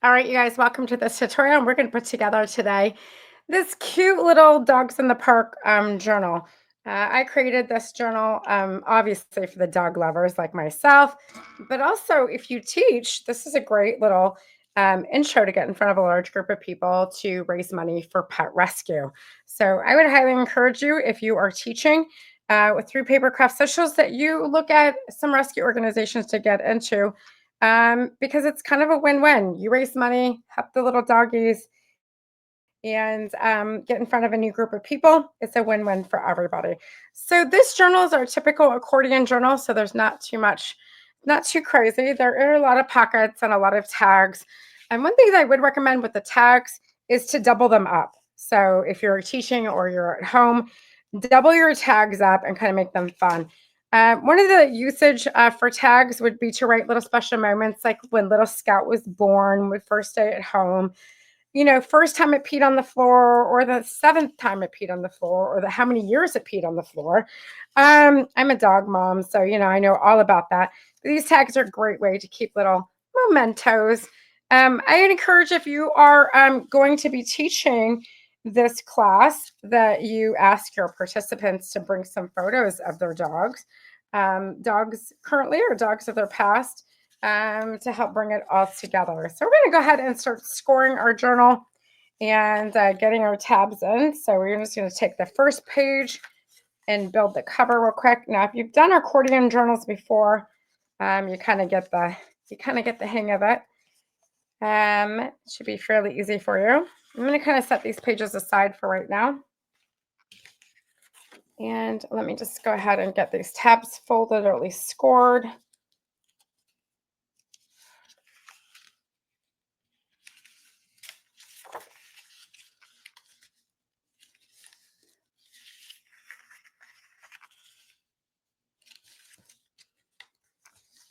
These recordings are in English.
All right, you guys, welcome to this tutorial. We're going to put together today this cute little dogs in the park journal. I created this journal obviously for the dog lovers like myself, but also if you teach, this is a great little intro to get in front of a large group of people to raise money for pet rescue. So I would highly encourage you if you are teaching with through paper craft socials that you look at some rescue organizations to get into because it's kind of a win-win. You raise money, help the little doggies, and get in front of a new group of people. It's a win-win for everybody. So this journal is our typical accordion journal. So there's not too much, not too crazy. There are a lot of pockets and a lot of tags. And one thing that I would recommend with the tags is to double them up. So if you're teaching or you're at home, double your tags up and kind of make them fun. One of the usage for tags would be to write little special moments like when little Scout was born, with first day at home, first time it peed on the floor, or the seventh time it peed on the floor, or the how many years it peed on the floor. I'm a dog mom, so I know all about that. These tags are a great way to keep little mementos. I would encourage if you are going to be teaching this class that you ask your participants to bring some photos of their dogs currently or dogs of their past, to help bring it all together. So we're going to go ahead and start scoring our journal and getting our tabs in. So we're just going to take the first page and build the cover real quick. Now, if you've done accordion journals before, you kind of get the hang of it. It should be fairly easy for you. I'm going to kind of set these pages aside for right now. And let me just go ahead and get these tabs folded or at least scored.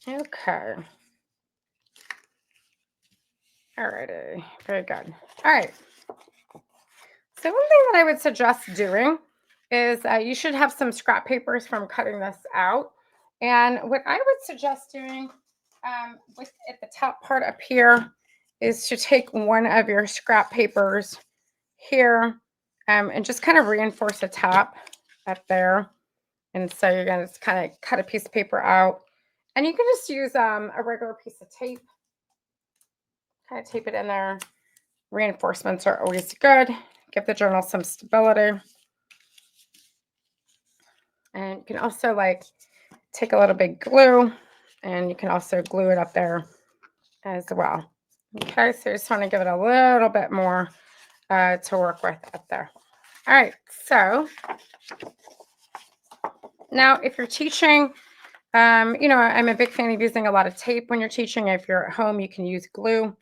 Okay. All righty. Very good. All right. So one thing that I would suggest doing is you should have some scrap papers from cutting this out. And what I would suggest doing with at the top part up here is to take one of your scrap papers here and just kind of reinforce the top up there. And so you're going to kind of cut a piece of paper out. And you can just use a regular piece of tape, kind of tape it in there. Reinforcements are always good. Give the journal some stability. And you can also take a little bit glue and you can also glue it up there as well. Okay, so you just want to give it a little bit more to work with up there. All right, so now if you're teaching, I'm a big fan of using a lot of tape when you're teaching. If you're at home, you can use glue.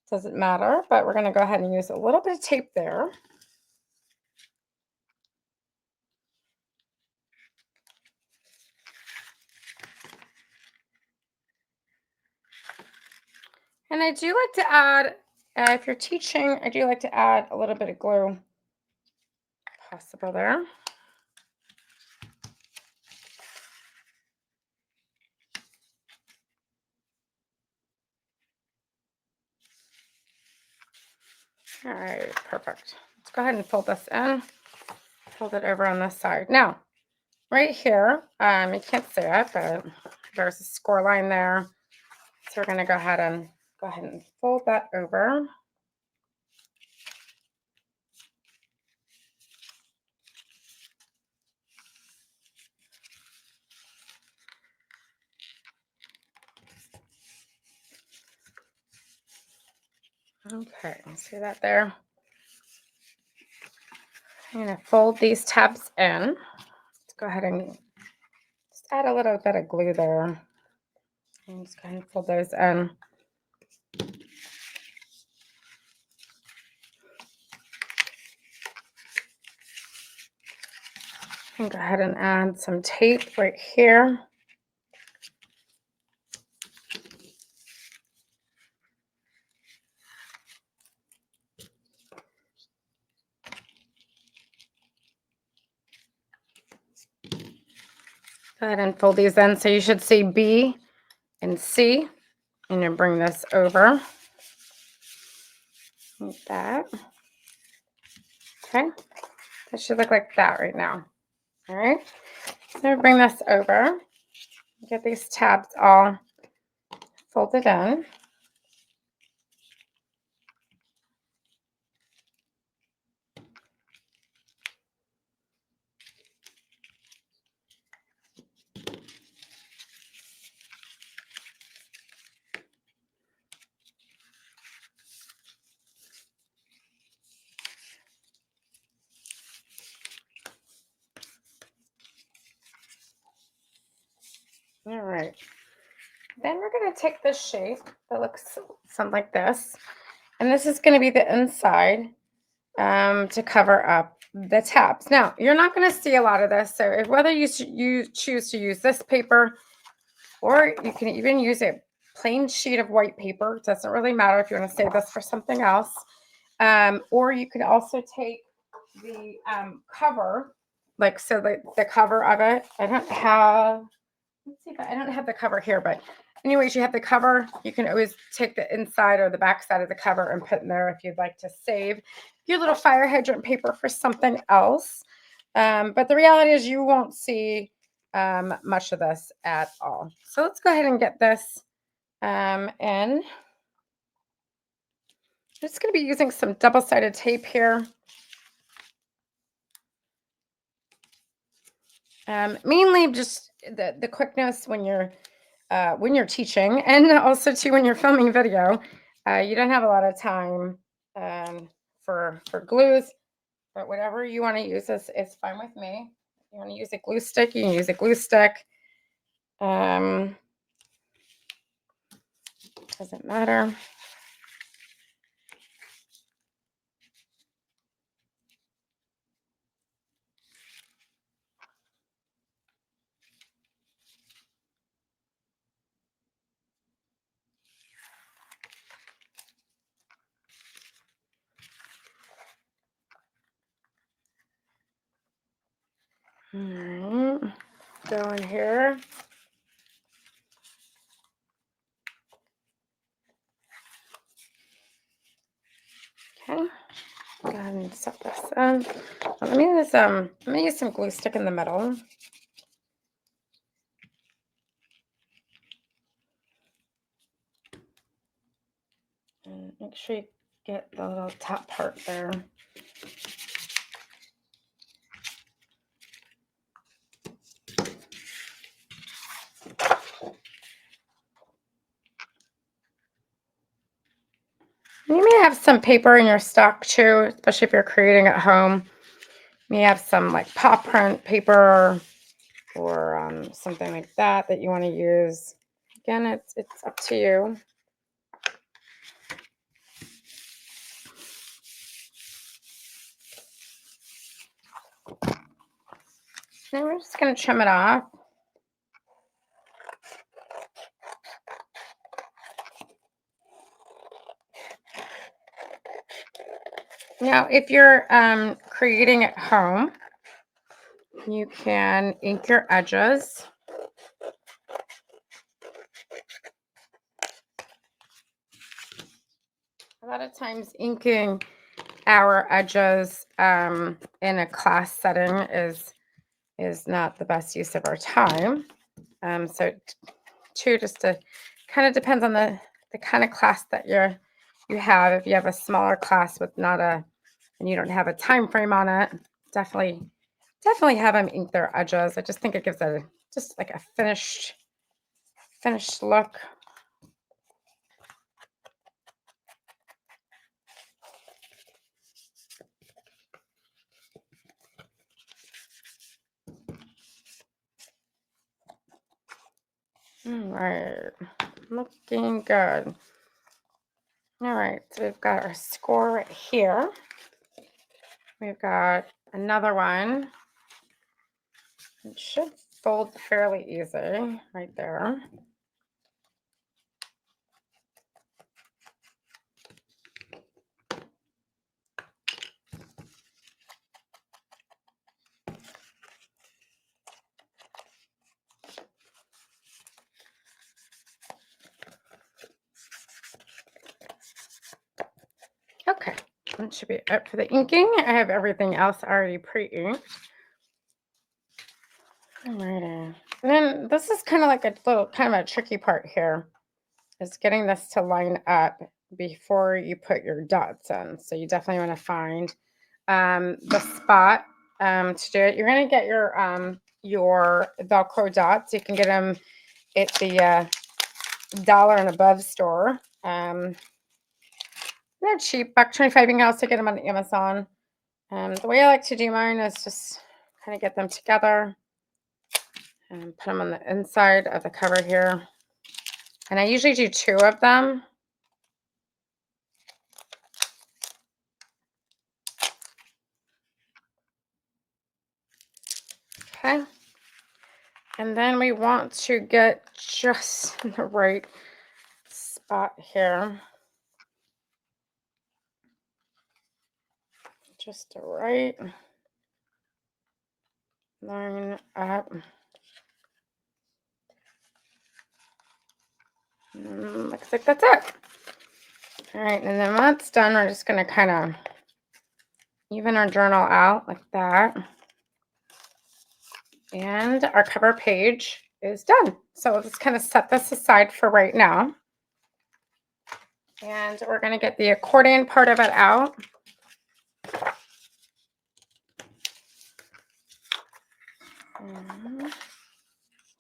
Doesn't matter, but we're going to go ahead and use a little bit of tape there. And I do like to add, if you're teaching, I do like to add a little bit of glue possible there. All right, perfect. Let's go ahead and fold this in. Fold it over on this side. Now, right here, you can't see it, but there's a score line there. So we're going to go ahead and fold that over. Okay, see that there? I'm going to fold these tabs in. Let's go ahead and just add a little bit of glue there. And just go ahead and fold those in. And go ahead and add some tape right here. Go ahead and fold these in. So you should see B and C, and you bring this over. like that. Okay, that should look like that right now. All right, so bring this over. Get these tabs all folded in. All right. Then we're going to take this shape that looks something like this. And this is going to be the inside to cover up the tabs. Now, you're not going to see a lot of this. So whether you choose to use this paper, or you can even use a plain sheet of white paper. It doesn't really matter if you want to save this for something else. Or you could also take the cover, like so the cover of it. Let's see, I don't have the cover here, but anyways, you have the cover. You can always take the inside or the back side of the cover and put in there if you'd like to save your little fire hydrant paper for something else. But the reality is you won't see much of this at all. So let's go ahead and get this in. I'm just going to be using some double-sided tape here. Mainly just the quickness when you're teaching, and also too when you're filming video. You don't have a lot of time for glues, but whatever you want to use is fine with me. If you want to use a glue stick, you can use a glue stick. Doesn't matter. All right, go in here. Okay, go ahead and set this in. Let me use some glue stick in the middle. And make sure you get the little top part there. You may have some paper in your stock too, especially if you're creating at home. You may have some like paw print paper or something like that you want to use. Again, it's up to you. Now we're just going to trim it off. Now, if you're creating at home, you can ink your edges. A lot of times inking our edges in a class setting is not the best use of our time. So too, just to kind of depends on the kind of class that you have. If you have a smaller class with and you don't have a time frame on it, definitely have them ink their edges. I just think it gives just like a finished look. All right, looking good. All right, so we've got our score right here. We've got another one. It should fold fairly easy right there. Okay, That should be it for the inking. I have everything else already pre-inked. Alrighty. And then this is kind of like a little kind of a tricky part here, is getting this to line up before you put your dots in. So you definitely want to find the spot to do it. You're going to get your Velcro dots. You can get them at the dollar and above store. They're cheap, $1.25. You can also get them on Amazon. The way I like to do mine is just kind of get them together and put them on the inside of the cover here. And I usually do 2 of them. Okay. And then we want to get just the right spot here. Just the right line up. Looks like that's it. All right, and then when that's done, we're just going to kind of even our journal out like that. And our cover page is done. So we'll just kind of set this aside for right now. And we're going to get the accordion part of it out.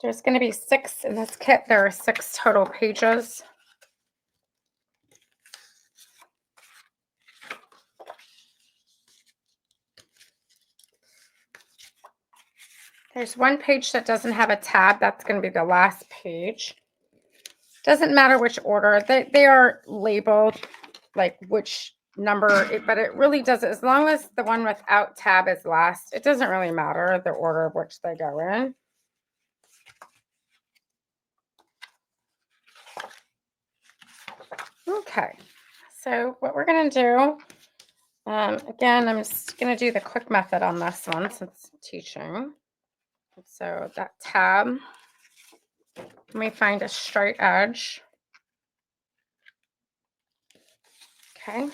There's going to be 6 in this kit. There are 6 total pages. There's one page that doesn't have a tab. That's going to be the last page. Doesn't matter which order. They are labeled like which number, but it really doesn't. As long as the one without tab is last, it doesn't really matter the order of which they go in. Okay, so what we're going to do, again, I'm just going to do the quick method on this one since teaching. So that tab, let me find a straight edge. Okay.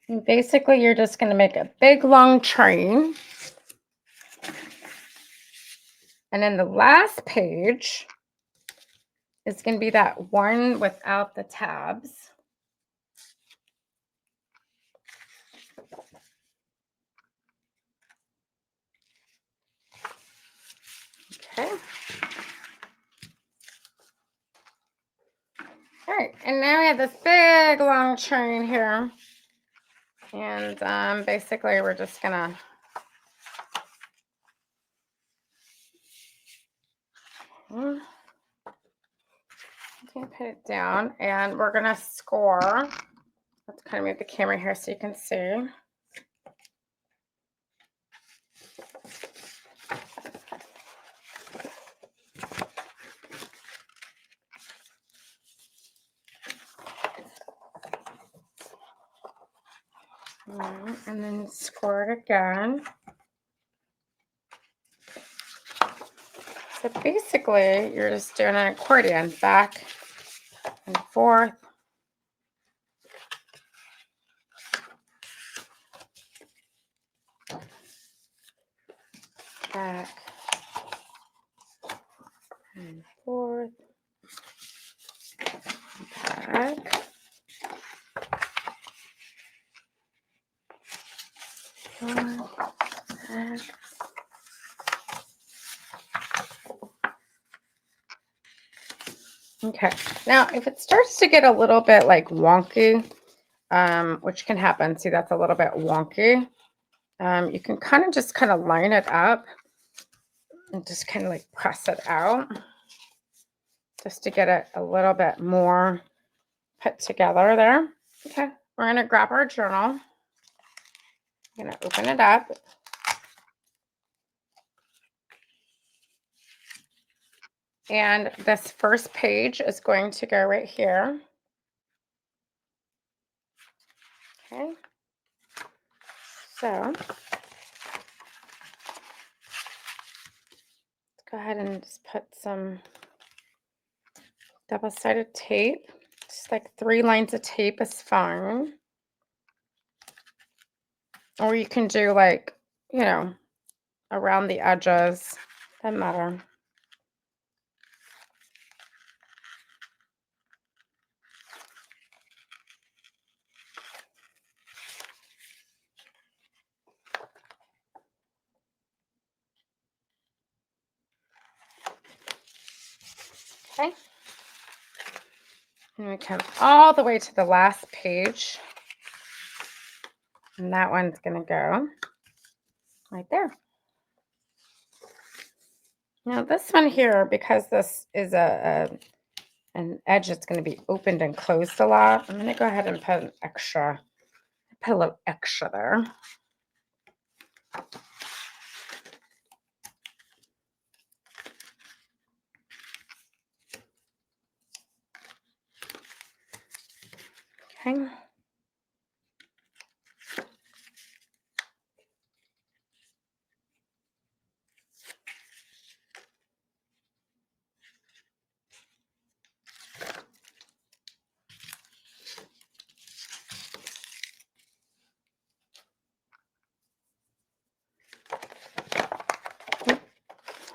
And basically, you're just going to make a big long train. And then the last page is going to be that one without the tabs. Okay. All right, and now we have this big long train here. And basically, we're just going to put it down, and we're going to score. Let's kind of move the camera here so you can see. And then score it again. So basically, you're just doing an accordion, back and forth. Back and forth. Back. Forth, back. Okay. Now, if it starts to get a little bit like wonky, which can happen, see that's a little bit wonky. You can kind of line it up and just kind of like press it out just to get it a little bit more put together there. Okay. We're going to grab our journal. I'm going to open it up. And this first page is going to go right here. Okay. So let's go ahead and just put some double-sided tape. Just like 3 lines of tape is fine. Or you can do like, you know, around the edges. Doesn't matter. Okay. And we come all the way to the last page. And that one's going to go right there. Now this one here, because this is an edge that's going to be opened and closed a lot, I'm going to go ahead and put a little extra there. Okay.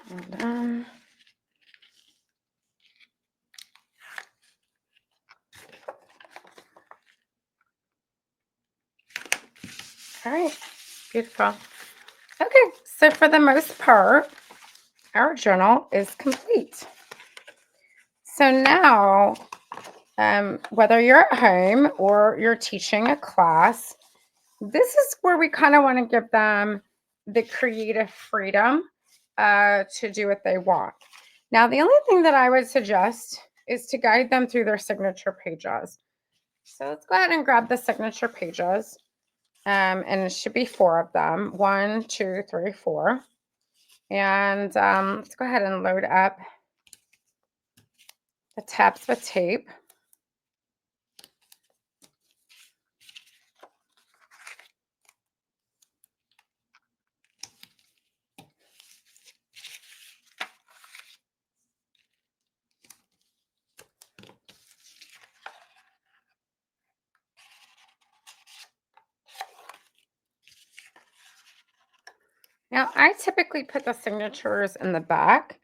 Hold on. All right, beautiful. Okay, so for the most part, our journal is complete. So now, whether you're at home or you're teaching a class, this is where we kind of want to give them the creative freedom to do what they want. Now, the only thing that I would suggest is to guide them through their signature pages. So let's go ahead and grab the signature pages. And it should be 4 of them. 1, 2, 3, 4. And let's go ahead and load up the tabs with tape. Now, I typically put the signatures in the back,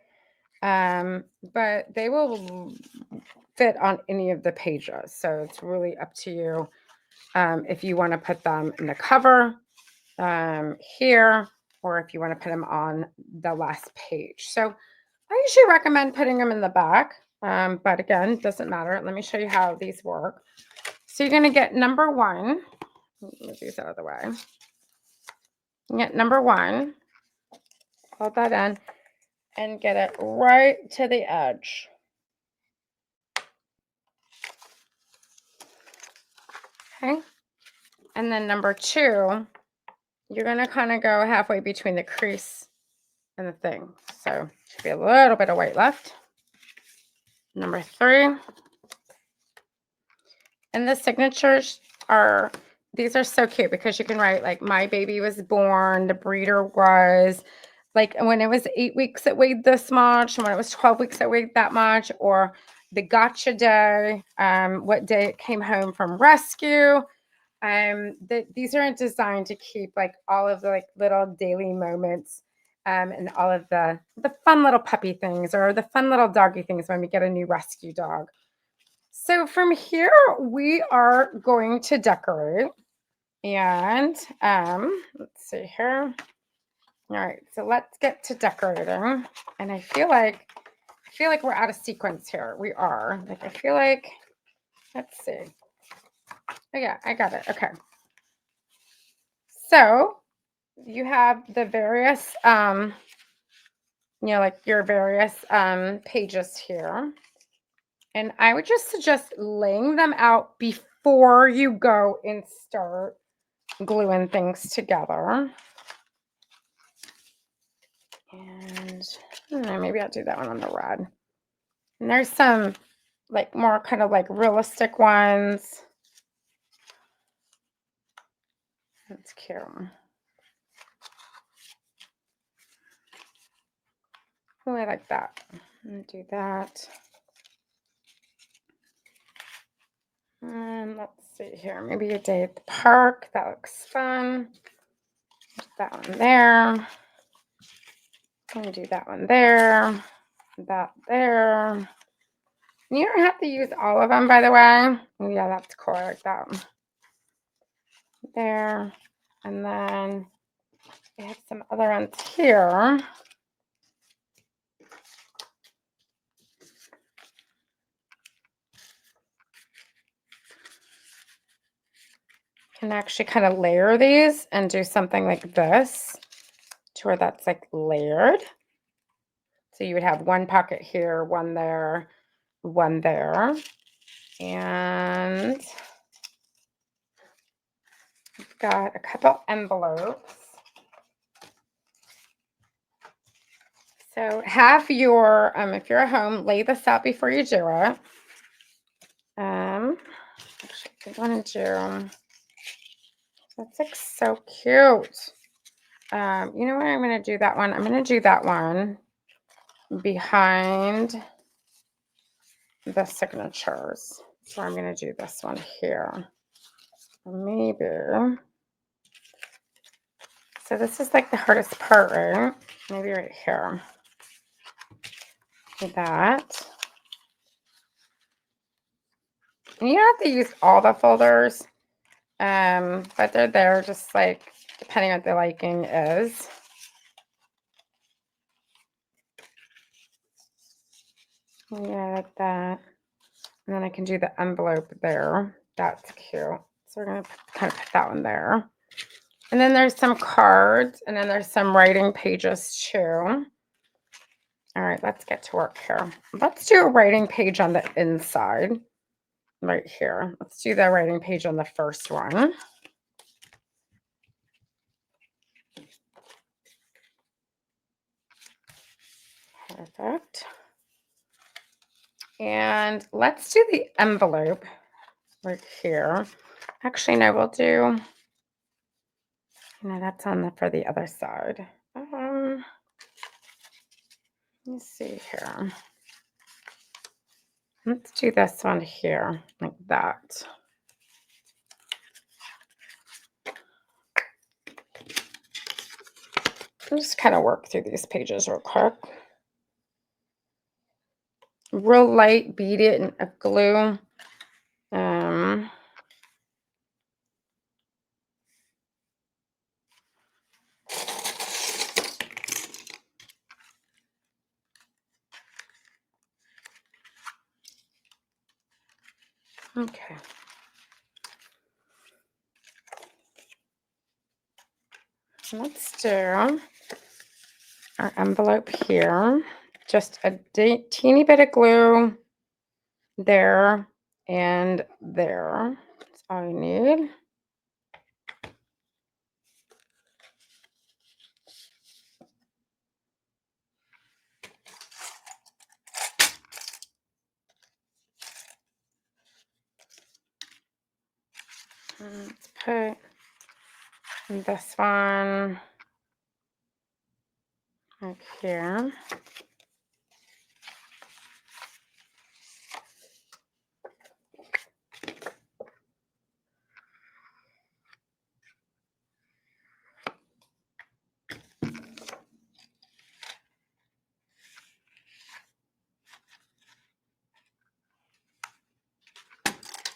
but they will fit on any of the pages. So it's really up to you if you want to put them in the cover here, or if you want to put them on the last page. So I usually recommend putting them in the back, but again, it doesn't matter. Let me show you how these work. So you're going to get number 1. Move these out of the way. You get number 1. Hold that in and get it right to the edge. Okay. And then number 2, you're going to kind of go halfway between the crease and the thing. So should be a little bit of white left. Number 3. And the signatures are, these are so cute because you can write like my baby was born, the breeder was, like when it was 8 weeks it weighed this much, and when it was 12 weeks it weighed that much, or the gotcha day, what day it came home from rescue. These are designed to keep like all of the like little daily moments, and all of the fun little puppy things or the fun little doggy things when we get a new rescue dog. So from here, we are going to decorate. And let's see here. All right, so let's get to decorating. And I feel like I feel like we're out of sequence here. We are. Like, I feel like, let's see. Oh, yeah, I got it. Okay. So you have the various, like your various pages here. And I would just suggest laying them out before you go and start gluing things together. And I don't know, maybe I'll do that one on the red. And there's some like more kind of like realistic ones. That's cute. Oh, I like that. Do that. And let's see here. Maybe a day at the park. That looks fun. Put that one there. I'm gonna do that one there. That there. You don't have to use all of them, by the way. Yeah, that's cool. I like that one. There. And then I have some other ones here. Can actually kind of layer these and do something like this to where that's like layered. So you would have one pocket here, one there, one there. And I've got a couple envelopes. So have your, if you're at home, lay this out before you do it. Actually, I want to do, that's like so cute. You know what? I'm going to do that one. I'm going to do that one behind the signatures. So I'm going to do this one here. Maybe. So this is like the hardest part, right? Maybe right here. Do that. And you don't have to use all the folders, but they're there just like depending on what the liking is. Yeah, like that. And then I can do the envelope there. That's cute. So we're going to kind of put that one there. And then there's some cards, and then there's some writing pages too. All right, let's get to work here. Let's do a writing page on the inside right here. Let's do the writing page on the first one. Perfect. And let's do the envelope right here. Actually, no, we'll do, that's on the, for the other side. Let me see here. Let's do this one here, like that. I'll just kind of work through these pages real quick. Real light, bead it in a glue. Okay. Let's do our envelope here. Just a teeny bit of glue there and there. That's all you need. Let's put this one right here.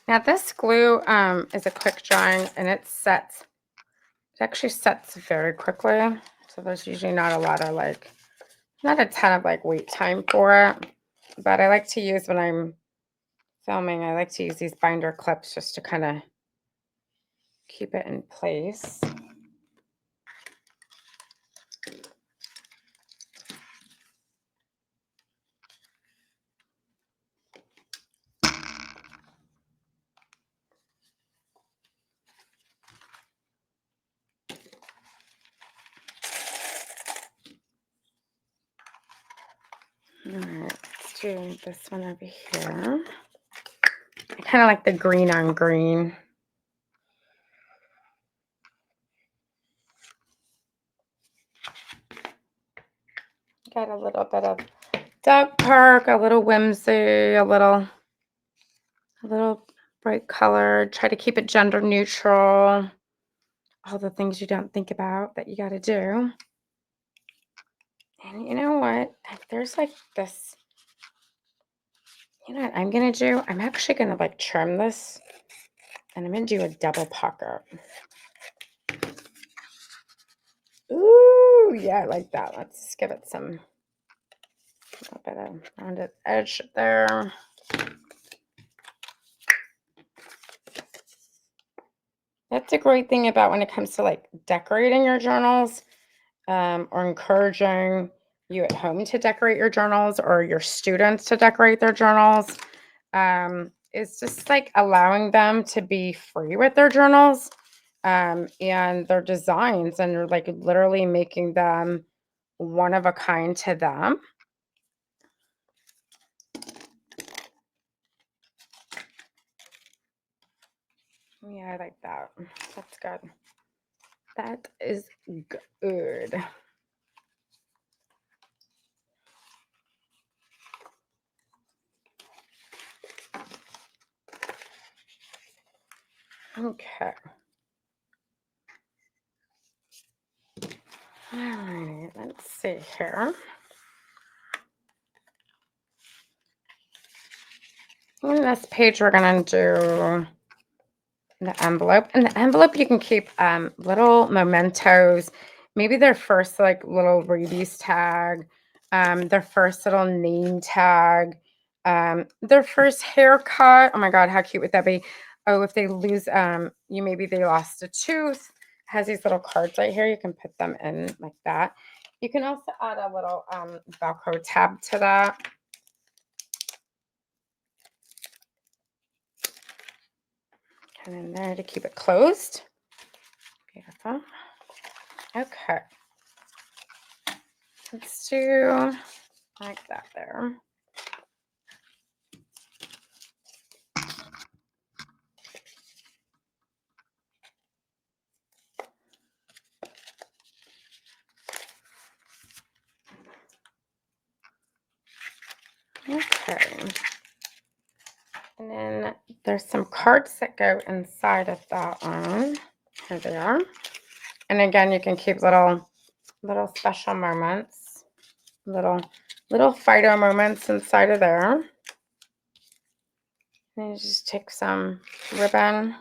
Now this glue is a quick drying, and it actually sets very quickly. So there's usually not a lot of not a ton of wait time for it. but I like to use when I'm filming, I like to use these binder clips just to kind of keep it in place. All right, let's do this one over here. I kind of like the green on green. Got a little bit of dog park, a little whimsy, a little bright color. Try to keep it gender neutral. All the things you don't think about that you got to do. And you know what? If there's like this, you know what I'm going to do? I'm actually going to like trim this and I'm going to do a double pocket. Ooh, yeah, I like that. Let's give it some, a bit of rounded edge there. That's a great thing about when it comes to like decorating your journals, or encouraging you at home to decorate your journals or your students to decorate their journals. It's just like allowing them to be free with their journals, and their designs, and you're like literally making them one of a kind to them. Yeah, I like that. That's good. That is good. Okay. All right, let's see here. On this page, we're going to do the envelope. In the envelope, you can keep little mementos, maybe their first like little rabies tag, their first little name tag, their first haircut. Oh my God, how cute would that be? Oh, if they lose, maybe they lost a tooth. Has these little cards right here. You can put them in like that. You can also add a little Velcro tab to that. And in there to keep it closed. Beautiful. Okay. Let's do like that there. Okay. And then there's some cards that go inside of that one. Here they are. And again, you can keep little special moments, little Fido moments inside of there. And you just take some ribbon.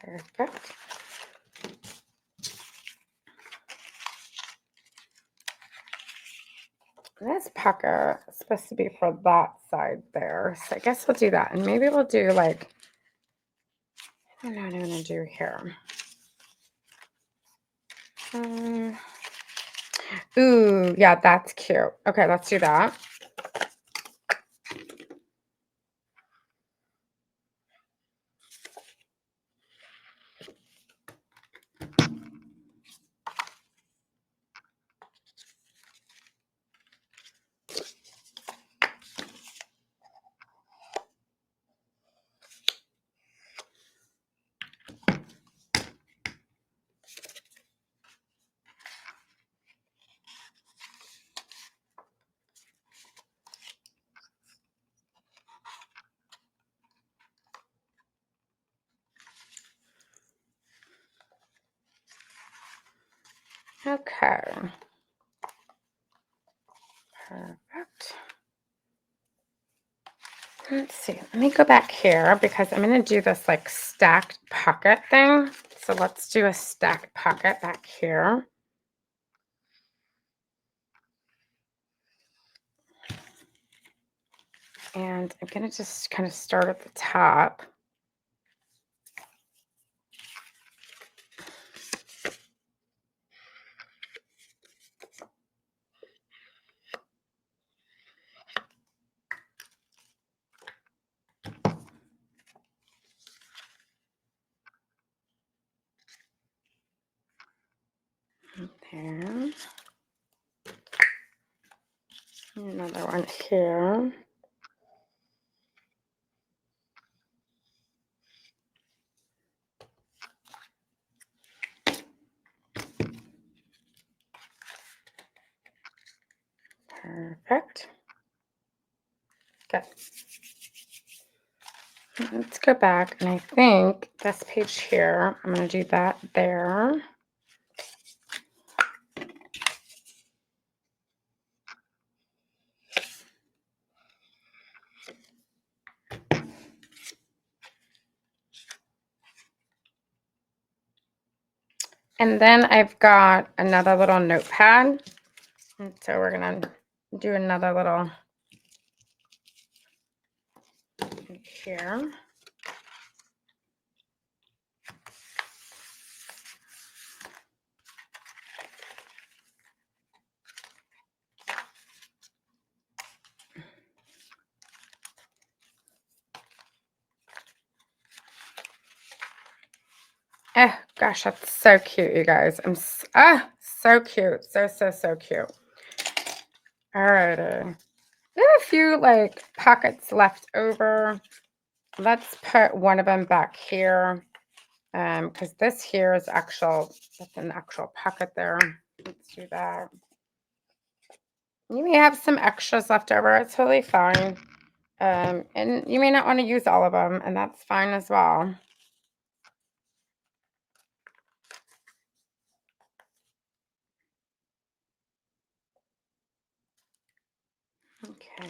Perfect. This pucker is supposed to be for that side there. So I guess we'll do that. And maybe we'll do like, I don't know what I'm going to do here. Ooh, yeah, that's cute. Okay, let's do that. Okay. Perfect. Let's see. Let me go back here because I'm going to do this like stacked pocket thing. So let's do a stacked pocket back here. And I'm going to just kind of start at the top. There. Another one here. Perfect. Good. Let's go back, and I think this page here, I'm going to do that there. And then I've got another little notepad. And so we're going to do another little here. Oh, gosh, that's so cute, you guys. So cute. So cute. All righty. We have a few like pockets left over. Let's put one of them back here. Because this here is that's an actual pocket there. Let's do that. You may have some extras left over. It's totally fine. And you may not want to use all of them, and that's fine as well. Okay.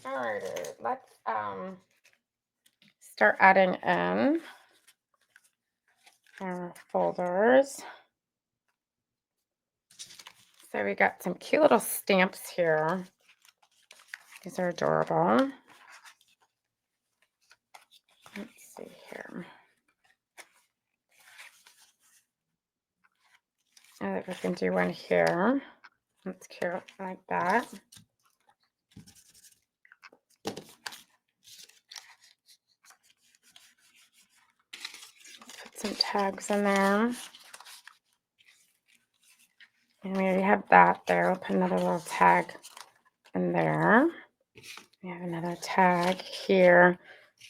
All right, let's start adding in our folders. So we got some cute little stamps here. These are adorable. Let's see here. I think we can do one here. That's cute, like that. Put some tags in there. And we already have that there. We'll put another little tag in there. We have another tag here.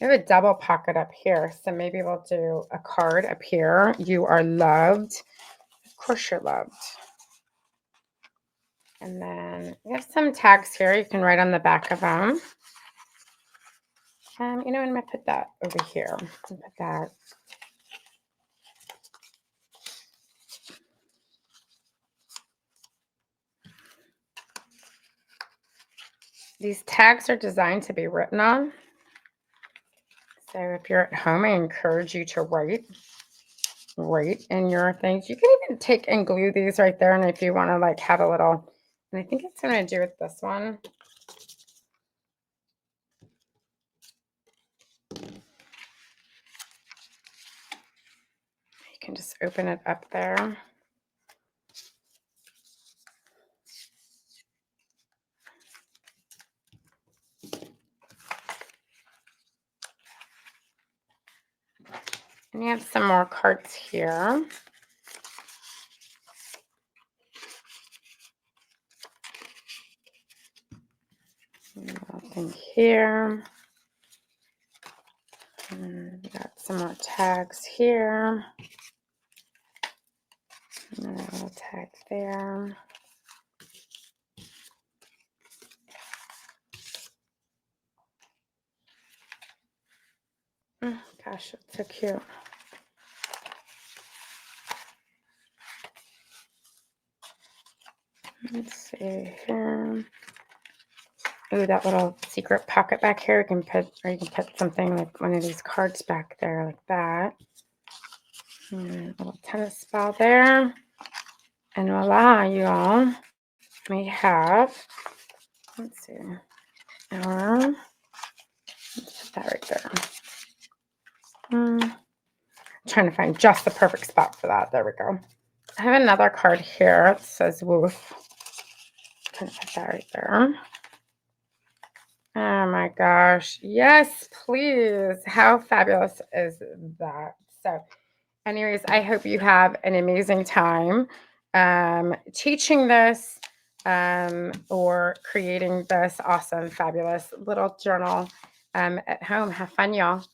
We have a double pocket up here. So maybe we'll do a card up here. You are loved. Of course you're loved. And then we have some tags here. You can write on the back of them. You know, I'm going to put that over here. Put that. These tags are designed to be written on. So if you're at home, I encourage you to write in your things. You can even take and glue these right there. And if you want to like have a little, and I think it's going to do with this one. You can just open it up there. And you have some more cards here. Nothing here. And we got some more tags here. Another little tag there. Oh, gosh, it's so cute. Let's see here. Ooh, that little secret pocket back here. You can put something like one of these cards back there like that. And a little tennis ball there. And voila, you all. We have, let's see. Let's put that right there. Trying to find just the perfect spot for that. There we go. I have another card here. It says woof. Kind of put that right there. Oh my gosh. Yes, please. How fabulous is that? So, anyways, I hope you have an amazing time teaching this or creating this awesome, fabulous little journal at home. Have fun, y'all.